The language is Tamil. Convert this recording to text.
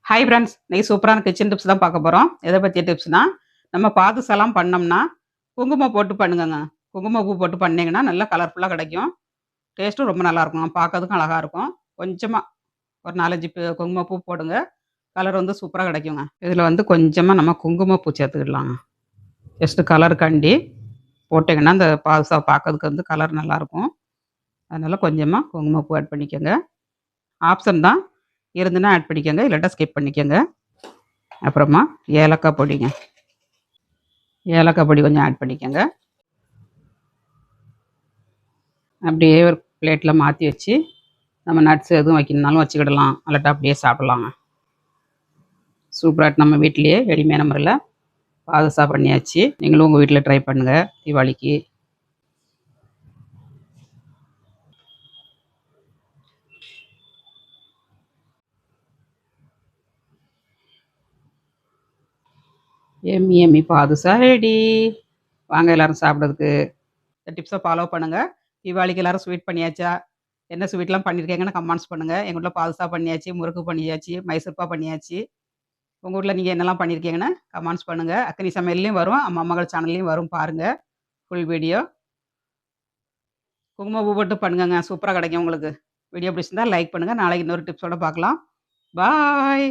Hi friends! இன்னைக்கு சூப்பரான கிச்சன் டிப்ஸ் தான் பார்க்க போறோம். எத பத்திய டிப்ஸ்னா, நம்ம பாதுஷாலாம் பண்ணோம்னா, குங்குமம் போட்டு பண்ணுங்கங்க. குங்குமப்பூ போட்டு பண்ணீங்கன்னா, நல்லா கலர்ஃபுல்லா கிடைக்கும். டேஸ்ட்டும் ரொம்ப நல்லாயிருக்கும். பார்க்கறதுக்கும் அழகா இருக்கும். கொஞ்சமா ஒரு 4, 5 குங்குமப்பூ போடுங்க. கலர் வந்து சூப்பரா கிடைக்குங்க. இதில வந்து கொஞ்சமா நம்ம குங்குமப்பூ சேர்த்துக்கிடலாங்க. ஜஸ்ட் கலருக்காண்டி போட்டீங்கன்னா, அந்த பாதுஷா பார்க்கறதுக்கு வந்து கலர் நல்லாயிருக்கும். அதனால கொஞ்சமா குங்குமப்பூ ஆட் பண்ணிக்கங்க. ஆப்ஷன் தான். இருந்துன்னா ஆட் பண்ணிக்கங்க. இல்லாட்டா ஸ்கிப் பண்ணிக்கங்க. அப்புறமா ஏலக்காய் பொடிங்க. ஏலக்காய் பொடி கொஞ்சம் ஆட் பண்ணிக்கங்க. அப்படியே ஒரு பிளேட்ல மாத்தி வச்சு, நம்ம நட்ஸ் எதுவும் வைக்கணும்னாலும் வச்சுக்கிடலாம். இல்லாட்டா அப்படியே சாப்பிடலாங்க. சூப்பரா நம்ம வீட்டிலேயே எளிமையான முறையில பாதுஷா பண்ணியாச்சு. நீங்களும் உங்க வீட்ல ட்ரை பண்ணுங்க தீபாவளிக்கு. எம்மி எம்மி பாதுஷா ரெடி. வாங்க எல்லாரும் சாப்பிடறதுக்கு. இந்த டிப்ஸ ஃபாலோ பண்ணுங்க. தீபாவளிக்கு எல்லாரும் ஸ்வீட் பண்ணியாச்சா? என்ன ஸ்வீட்லாம் பண்ணியிருக்கீங்கன்னு கமெண்ட்ஸ் பண்ணுங்க. எங்க ஊர்ல பாதுஷா பண்ணியாச்சு, முறுக்கு பண்ணியாச்சு, மைசூர்பா பண்ணியாச்சு. உங்க ஊர்ல நீங்க என்னலாம் பண்ணியிருக்கீங்கன்னு கமெண்ட்ஸ் பண்ணுங்க. அக்னி சமையல்லயும் வரும், அம்மா மகள் சேனல்லயும் வரும் பாருங்க. Full video. குங்குமப்பூ போட்டு பண்ணுங்கங்க. சூப்பரா கிடைக்கும் உங்களுக்கு. வீடியோ பிடிச்சிருந்தா லைக் பண்ணுங்க. நாளைக்கு இன்னொரு டிப்ஸோட பார்க்கலாம். பாய்.